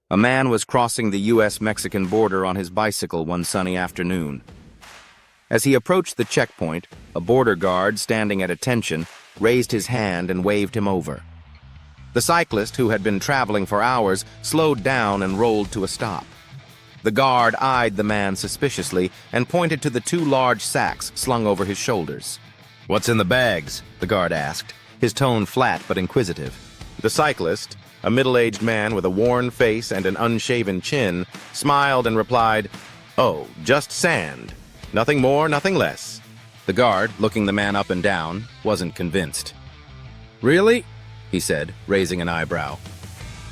A man was crossing the U.S.-Mexican border on his bicycle one sunny afternoon. As he approached the checkpoint, a border guard standing at attention raised his hand and waved him over. The cyclist, who had been traveling for hours, slowed down and rolled to a stop. The guard eyed the man suspiciously and pointed to the two large sacks slung over his shoulders. "What's in the bags?" the guard asked, his tone flat but inquisitive. The cyclist, a middle-aged man with a worn face and an unshaven chin, smiled and replied, "Oh, just sand. Nothing more, nothing less." The guard, looking the man up and down, wasn't convinced. "Really?" he said, raising an eyebrow.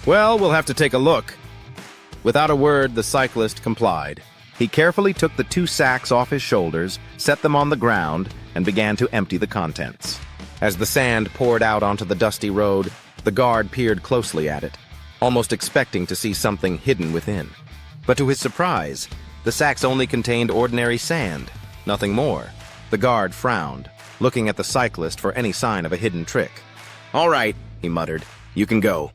"Well, we'll have to take a look." Without a word, the cyclist complied. He carefully took the two sacks off his shoulders, set them on the ground, and began to empty the contents. As the sand poured out onto the dusty road, the guard peered closely at it, almost expecting to see something hidden within. But to his surprise, the sacks only contained ordinary sand, nothing more. The guard frowned, looking at the cyclist for any sign of a hidden trick. "All right," he muttered, "you can go."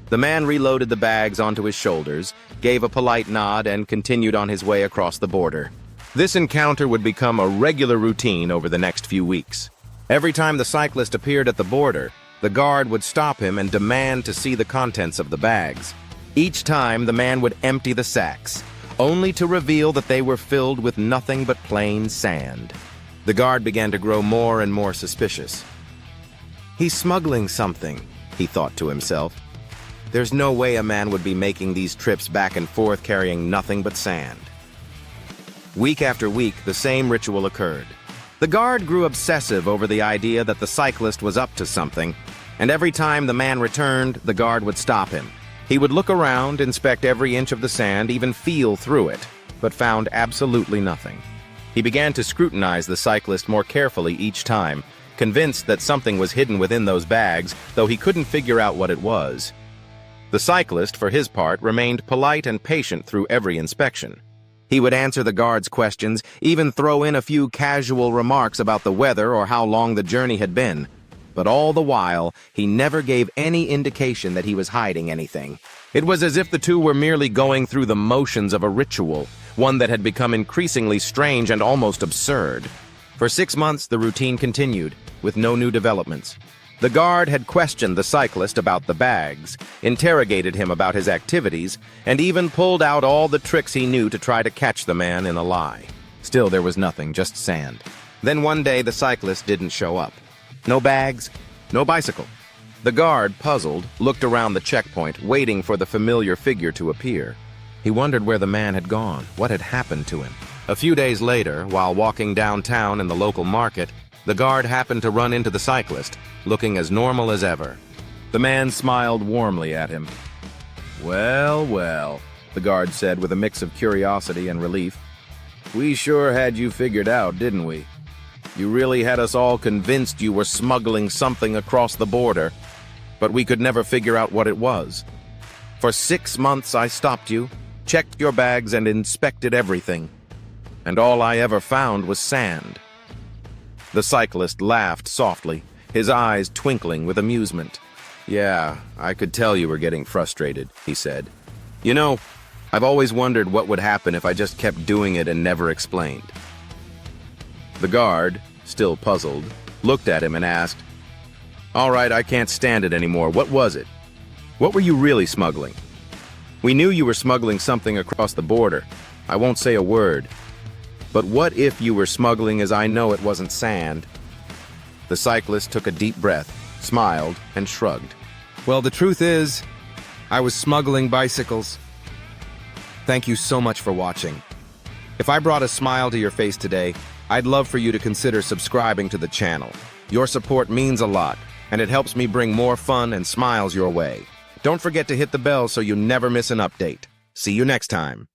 The man reloaded the bags onto his shoulders, gave a polite nod, and continued on his way across the border. This encounter would become a regular routine over the next few weeks. Every time the cyclist appeared at the border, the guard would stop him and demand to see the contents of the bags. Each time, the man would empty the sacks, only to reveal that they were filled with nothing but plain sand. The guard began to grow more and more suspicious. "He's smuggling something," he thought to himself. "There's no way a man would be making these trips back and forth carrying nothing but sand." Week after week, the same ritual occurred. The guard grew obsessive over the idea that the cyclist was up to something, and every time the man returned, the guard would stop him. He would look around, inspect every inch of the sand, even feel through it, but found absolutely nothing. He began to scrutinize the cyclist more carefully each time, convinced that something was hidden within those bags, though he couldn't figure out what it was. The cyclist, for his part, remained polite and patient through every inspection. He would answer the guard's questions, even throw in a few casual remarks about the weather or how long the journey had been. But all the while, he never gave any indication that he was hiding anything. It was as if the two were merely going through the motions of a ritual, one that had become increasingly strange and almost absurd. For 6 months, the routine continued, with no new developments. The guard had questioned the cyclist about the bags, interrogated him about his activities, and even pulled out all the tricks he knew to try to catch the man in a lie. Still, there was nothing, just sand. Then one day, the cyclist didn't show up. No bags, no bicycle. The guard, puzzled, looked around the checkpoint, waiting for the familiar figure to appear. He wondered where the man had gone, what had happened to him. A few days later, while walking downtown in the local market, the guard happened to run into the cyclist, looking as normal as ever. The man smiled warmly at him. "Well, well," the guard said with a mix of curiosity and relief. "We sure had you figured out, didn't we? You really had us all convinced you were smuggling something across the border, but we could never figure out what it was. For 6 months I stopped you, checked your bags and inspected everything, and all I ever found was sand." The cyclist laughed softly, his eyes twinkling with amusement. "Yeah, I could tell you were getting frustrated," he said. "You know, I've always wondered what would happen if I just kept doing it and never explained." The guard, still puzzled, looked at him and asked, "All right, I can't stand it anymore. What was it? What were you really smuggling? We knew you were smuggling something across the border. I won't say a word. But what if you were smuggling as I know it wasn't sand?" The cyclist took a deep breath, smiled, and shrugged. "Well, the truth is, I was smuggling bicycles." Thank you so much for watching. If I brought a smile to your face today, I'd love for you to consider subscribing to the channel. Your support means a lot, and it helps me bring more fun and smiles your way. Don't forget to hit the bell so you never miss an update. See you next time.